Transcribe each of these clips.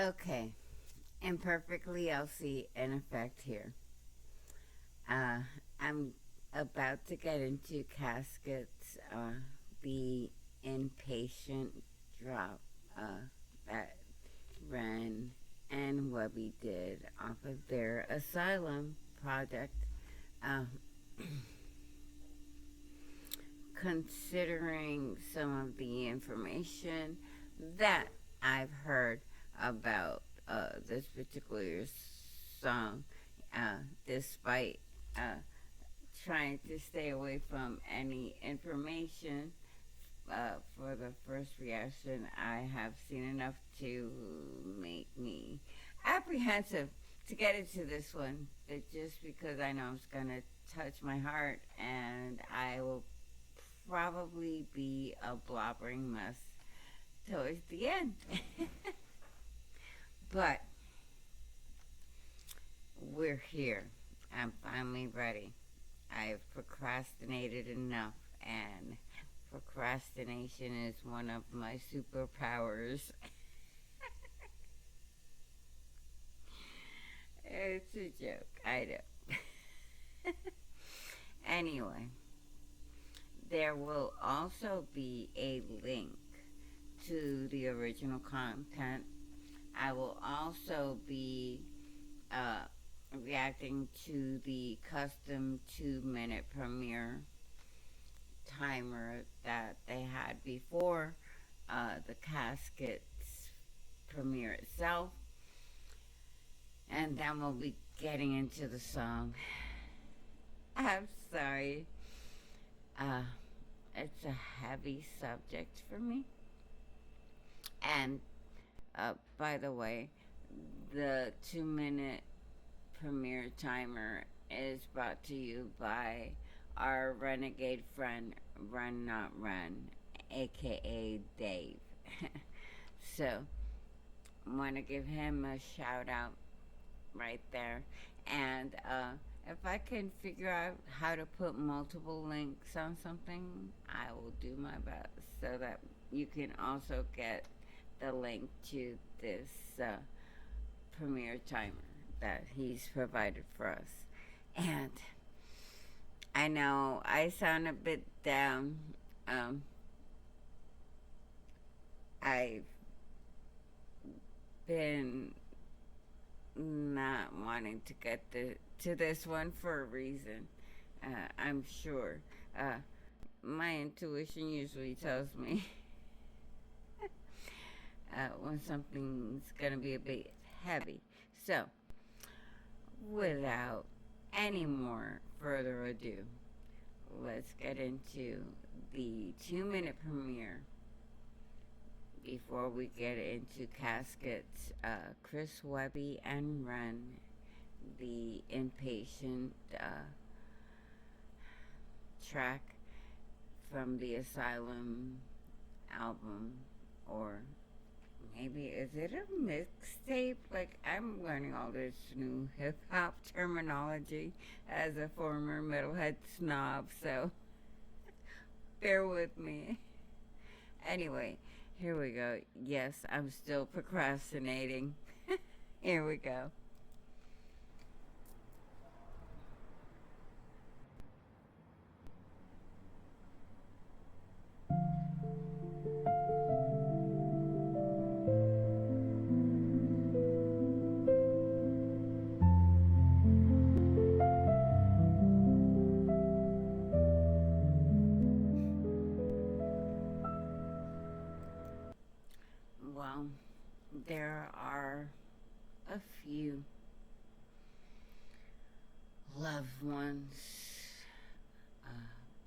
Okay, imperfectly LC in effect here. I'm about to get into Caskets, the inpatient drop that Ren and Webby did off of their asylum project. Uh, Considering some of the information that I've heard about this particular song, despite uh, trying to stay away from any information for the first reaction, I have seen enough to make me apprehensive to get into this one. But just because I know it's going to touch my heart and I will probably be a blobbering mess towards the end. But we're here. I'm finally ready. I've procrastinated enough, and procrastination is one of my superpowers. It's a joke, I know. Anyway, there will also be a link to the original content. I will also be reacting to the custom 2-minute premiere timer that they had before the Caskets premiere itself. And then we'll be getting into the song. I'm sorry. It's a heavy subject for me. And by the way, the 2-minute premiere timer is brought to you by our renegade friend, Run Not Run, aka Dave. So, want to give him a shout out right there. And if I can figure out how to put multiple links on something, I will do my best so that you can also get the link to this premiere timer that he's provided for us. And I know I sound a bit down. I've been not wanting to get to this one for a reason. I'm sure. My intuition usually tells me when something's gonna be a bit heavy. So, without any more further ado, let's get into the 2-minute premiere before we get into Caskets. Chris, Webby, and Ren, the inpatient track from the Asylum album, or maybe is it a mixtape? Like, I'm learning all this new hip hop terminology as a former metalhead snob, so bear with me. Anyway, here we go. Yes, I'm still procrastinating. Here we go. Well, there are a few loved ones,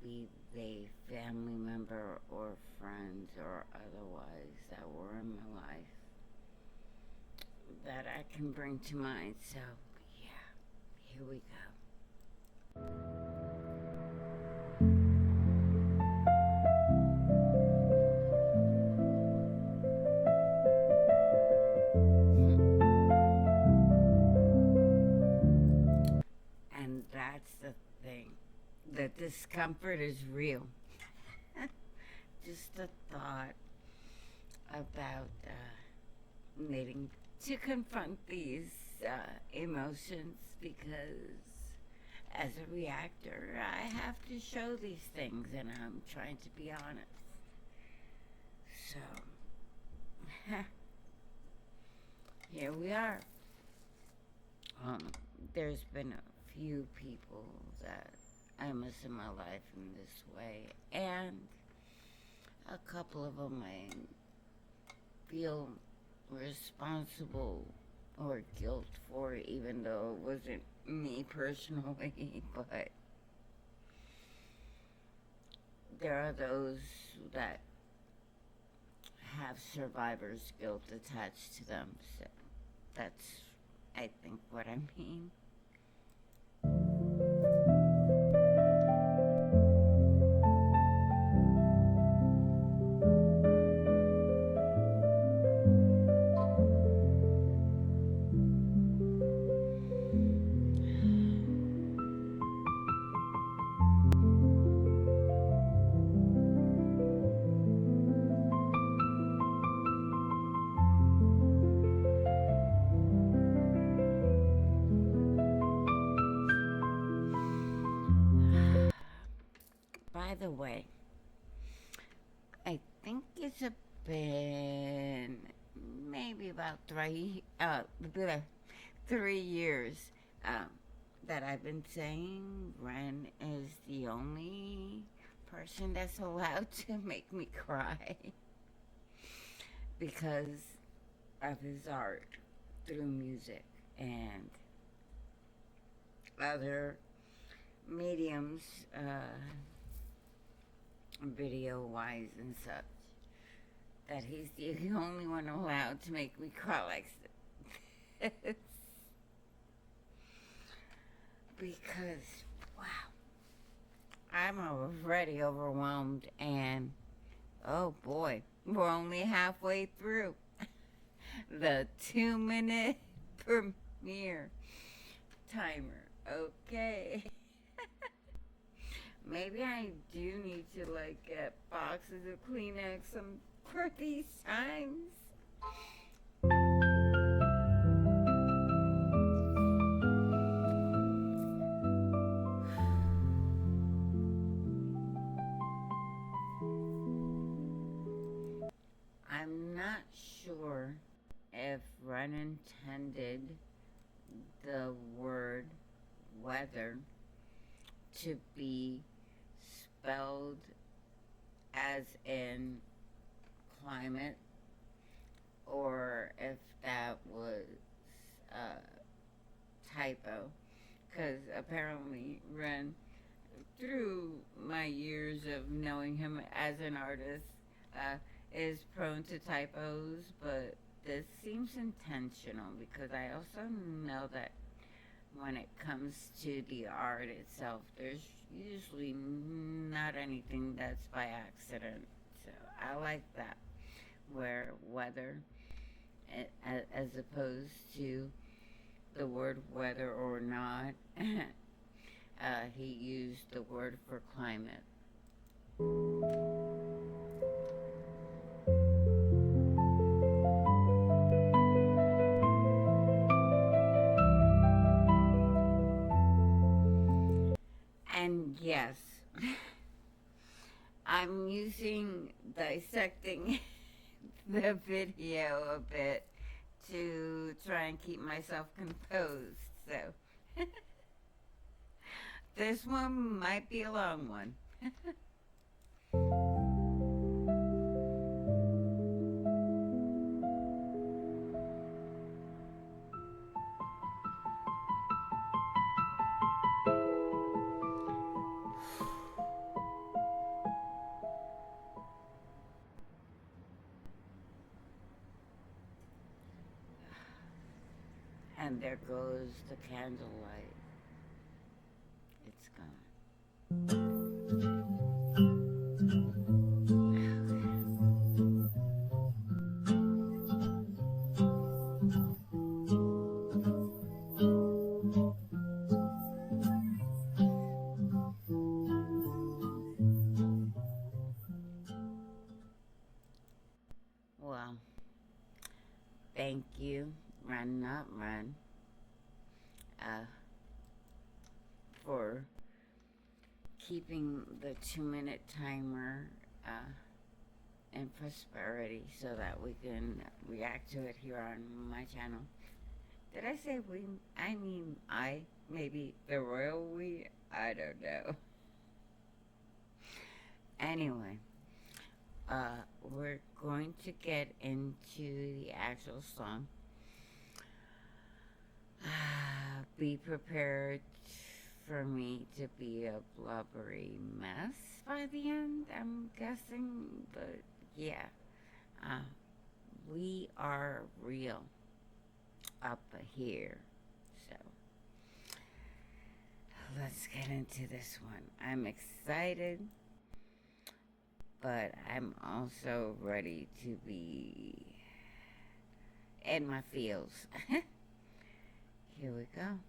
be they family member or friends or otherwise, that were in my life that I can bring to mind. So, yeah, here we go. And that's the thing. The discomfort is real. Just the thought about to confront these emotions because as a reactor, I have to show these things, and I'm trying to be honest. So, here we are. There's been a few people that I miss in my life in this way, and a couple of them I feel responsible or guilt for, even though it wasn't me personally, but there are those that have survivor's guilt attached to them, so that's, I think, what I mean. By the way, I think it's been maybe about 3 years um, that I've been saying Ren is the only person that's allowed to make me cry because of his art through music and other mediums, video wise and such, that he's the only one allowed to make me cry like this. Because, wow, I'm already overwhelmed, and oh boy, we're only halfway through the 2-minute premiere timer. Okay. Maybe I do need to get boxes of Kleenex for these times. I'm not sure if Ren intended the word weather to be spelled as in climate, or if that was a typo, because apparently Ren, through my years of knowing him as an artist, is prone to typos, but this seems intentional because I also know that when it comes to the art itself, there's usually not anything that's by accident. So I like that, where weather, as opposed to the word whether or not, he used the word for climate. And yes, I'm dissecting the video a bit to try and keep myself composed. So this one might be a long one. And there goes the candlelight. It's gone. Well, thank you not run, for keeping the 2-minute timer in prosperity so that we can react to it here on my channel. Did I say we? I mean I. Maybe the royal we? I don't know. Anyway, we're going to get into the actual song. Be prepared for me to be a blubbery mess by the end, I'm guessing, but yeah, we are real up here, so let's get into this one. I'm excited, but I'm also ready to be in my feels. Here we go.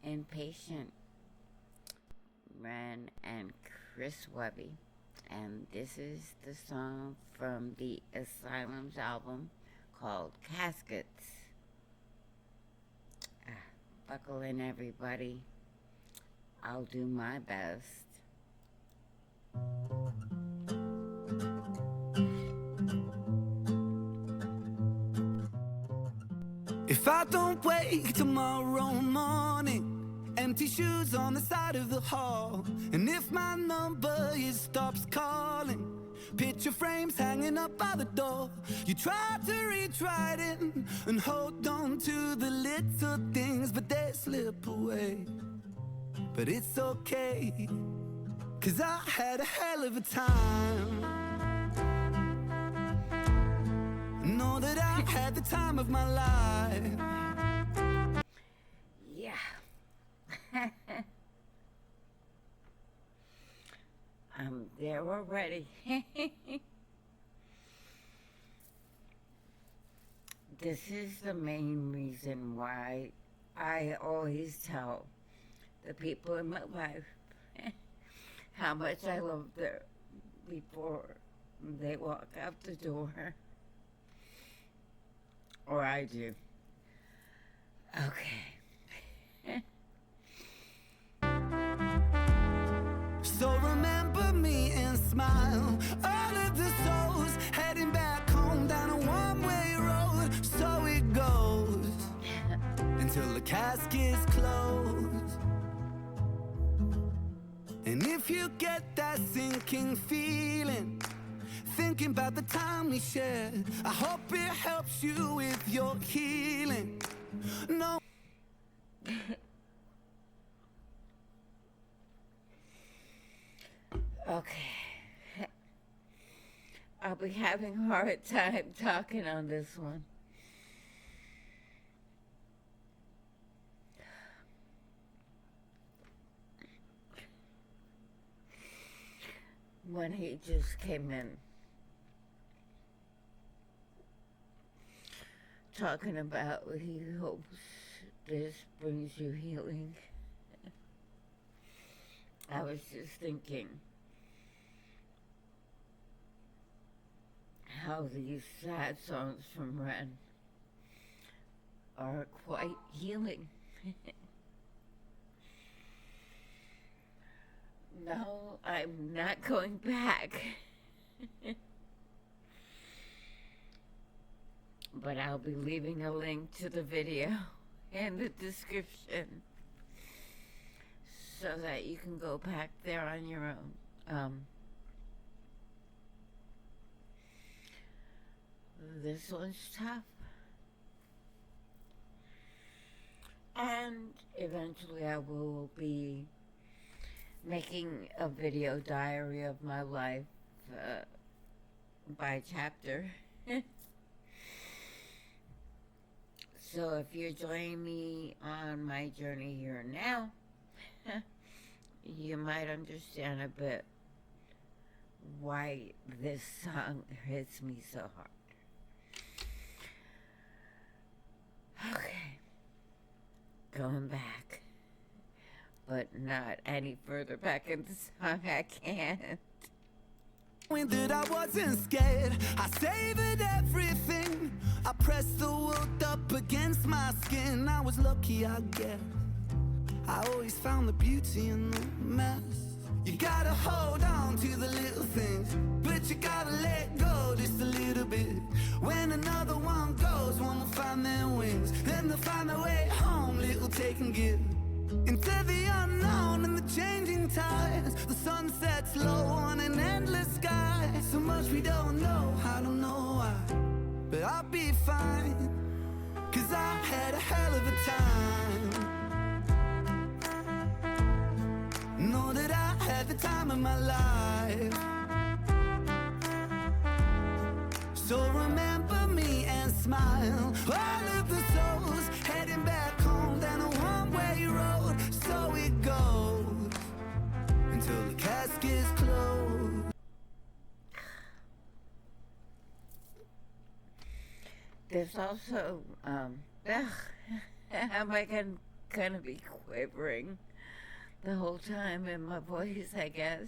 Impatient, Ren and Chris Webby, and this is the song from the Asylum's album called Caskets. Buckle in, everybody. I'll do my best. If I don't wake tomorrow morning, empty shoes on the side of the hall, and if my number stops calling, picture frames hanging up by the door. You try to reach right in and hold on to the little things, but they slip away. But it's okay, 'cause I had a hell of a time. Know that I had the time of my life. Yeah. I'm there already. This is the main reason why I always tell the people in my life how much I love them before they walk out the door. Or I do. Okay. So remember me and smile. All of the souls heading back home down a one-way road. So it goes until the casket's closed. And if you get that sinking feeling, thinking about the time we shared, I hope it helps you with your healing. No. Okay. I'll be having a hard time talking on this one. When he just came in talking about he hopes this brings you healing, I was just thinking how these sad songs from Ren are quite healing. No, I'm not going back. But I'll be leaving a link to the video in the description so that you can go back there on your own. This one's tough. And eventually I will be making a video diary of my life by chapter. So if you're joining me on my journey here now, you might understand a bit why this song hits me so hard. Okay, going back, but not any further back in the song. I can't. When that I wasn't scared, I savored everything. I pressed the world up against my skin. I was lucky, I guess. I always found the beauty in the mess. You gotta hold on to the little things, but you gotta let go just a little bit. When another one goes, one will find their wings. Then they'll find their way home, little take and give. Into the unknown and the changing tides. The sun sets low on an endless sky. So much we don't know, I don't know why, but I'll be fine, 'cause I had a hell of a time. Know that I had the time of my life. So remember me and smile. All of the souls heading back home down a one-way road. So it goes until the casket's closed. There's also, am I gonna be quivering the whole time in my voice, I guess.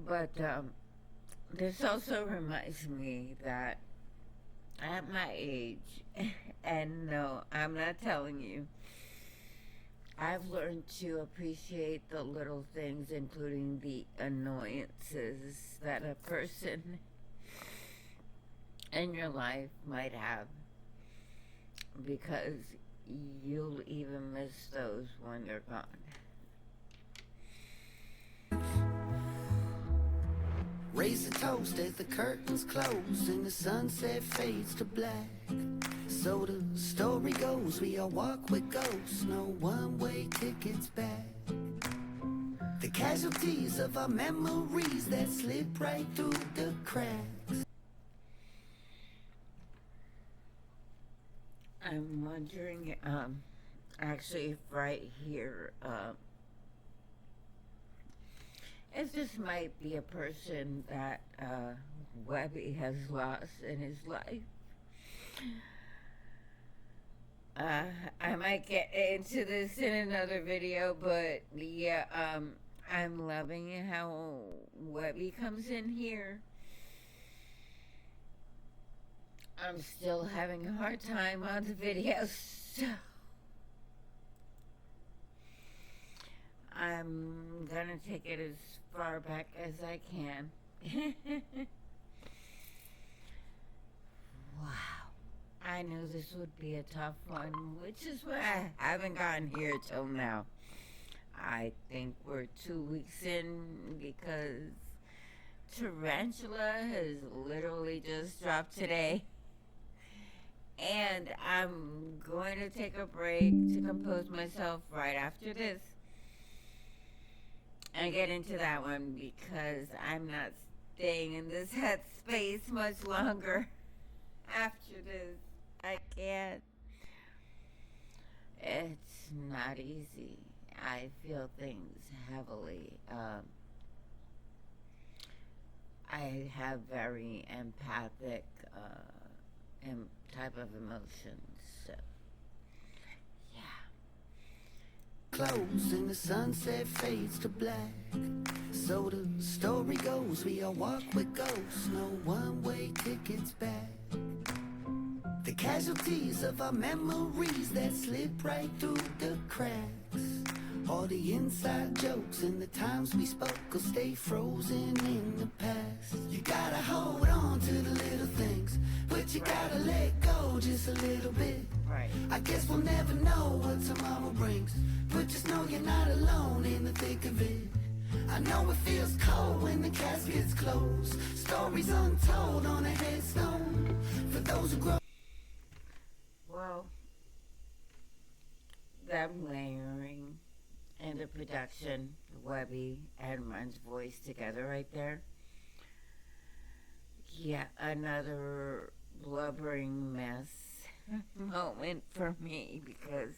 But this also reminds me that at my age, and no, I'm not telling you, I've learned to appreciate the little things, including the annoyances that a person in your life might have, because you'll even miss those when they're gone. Raise a toast as the curtains close and the sunset fades to black. So the story goes, we all walk with ghosts, no one-way tickets back. The casualties of our memories that slip right through the cracks. I'm wondering, actually, if right here, if this might be a person that, Webby has lost in his life. I might get into this in another video, but yeah, I'm loving how Webby comes in here. I'm still having a hard time on the video, so I'm gonna take it as far back as I can. Wow. I knew this would be a tough one, which is why I haven't gotten here till now. I think we're 2 weeks in because Tarantula has literally just dropped today. And I'm going to take a break to compose myself right after this and get into that one, because I'm not staying in this headspace much longer after this. I can't. It's not easy. I feel things heavily. I have very empathic type of emotions, so yeah. Close and the sunset fades to black. So the story goes, we all walk with ghosts, no one-way tickets back. The casualties of our memories that slip right through the cracks. All the inside jokes and the times we spoke will stay frozen in the past. You gotta hold on to the little things, but you gotta let go just a little bit. Right. I guess we'll never know what tomorrow brings, but just know you're not alone in the thick of it. I know it feels cold when the casket's closed. Stories untold on a headstone for those who grow. Well, that layering and the production, Webby and Run's voice together right there. Yeah, another blubbering mess moment for me, because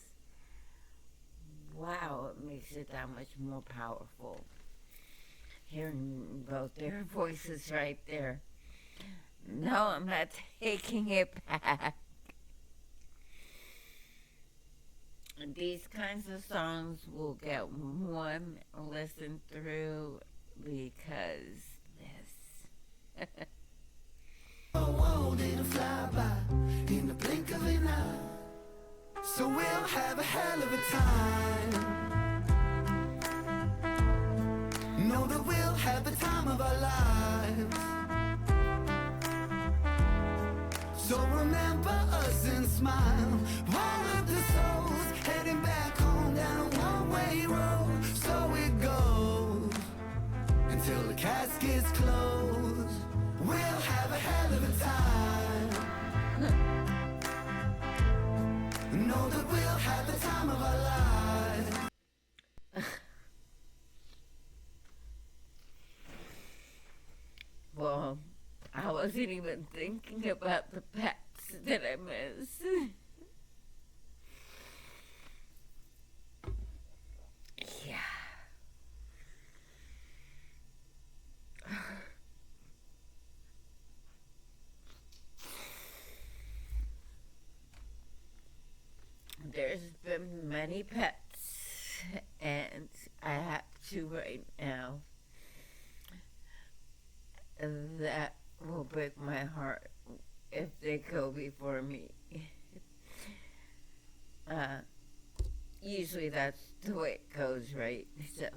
wow, it makes it that much more powerful hearing both their voices right there. No, I'm not taking it back. These kinds of songs will get one listen through, because this. Oh, it'll fly by. So we'll have a hell of a time. Know that we'll have the time of our lives. So remember us and smile. All of the souls heading back home down a one-way road. So it goes until the caskets close. We'll have a hell of a time. Know that we'll have the time of our lives. Well, I wasn't even thinking about the pets that I miss. Yeah. There's been many pets, and I have two right now. That will break my heart if they go before me. Usually that's the way it goes, right? So.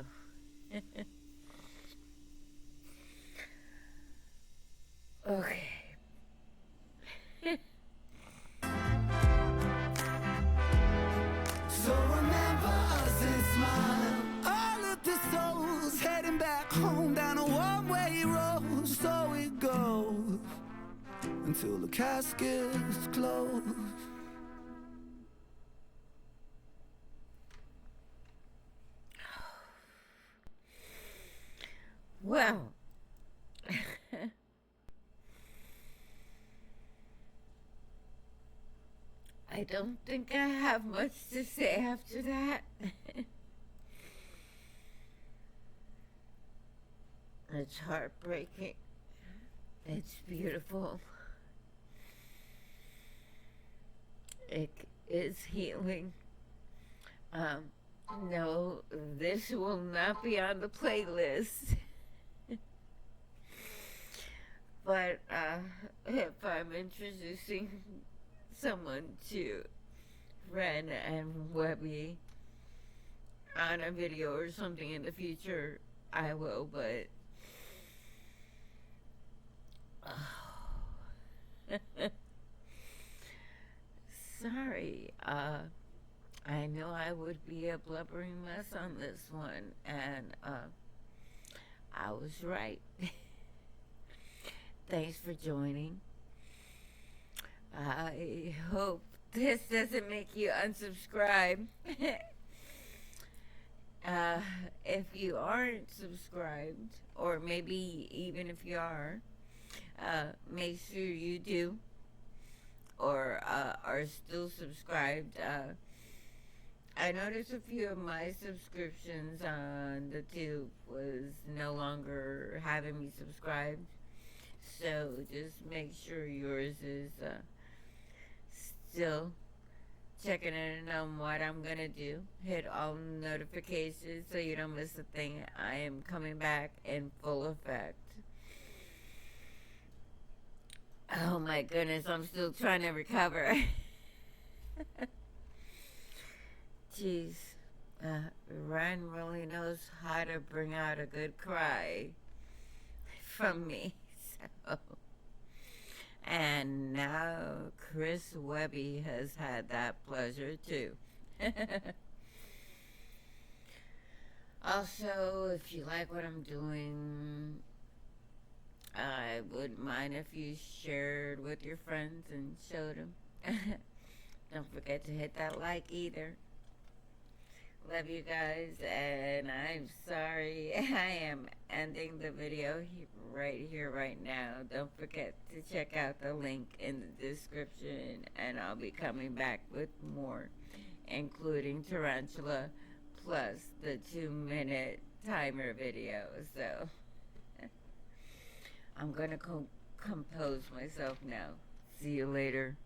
Okay. So remember us and smile. All of the souls heading back home down a one-way road. So it goes until the caskets close. Well. I don't think I have much to say after that. It's heartbreaking. It's beautiful. It is healing. No, this will not be on the playlist. But if I'm introducing someone to Ren and Webby on a video or something in the future, I will, but sorry. I know I would be a blubbering mess on this one, and I was right. Thanks for joining. I hope this doesn't make you unsubscribe. If you aren't subscribed, or maybe even if you are, make sure you do, or are still subscribed. I noticed a few of my subscriptions on the tube was no longer having me subscribed. So just make sure yours is still checking in on what I'm gonna do. Hit all notifications so you don't miss a thing. I am coming back in full effect. Oh my goodness, I'm still trying to recover. Jeez, Ryan really knows how to bring out a good cry from me. So. And now Chris Webby has had that pleasure too. Also, if you like what I'm doing, I wouldn't mind if you shared with your friends and showed them. Don't forget to hit that like either. Love you guys, and I'm sorry I am ending the video right here, right now. Don't forget to check out the link in the description, and I'll be coming back with more, including Tarantula, plus the 2-minute timer video. So, I'm gonna compose myself now. See you later.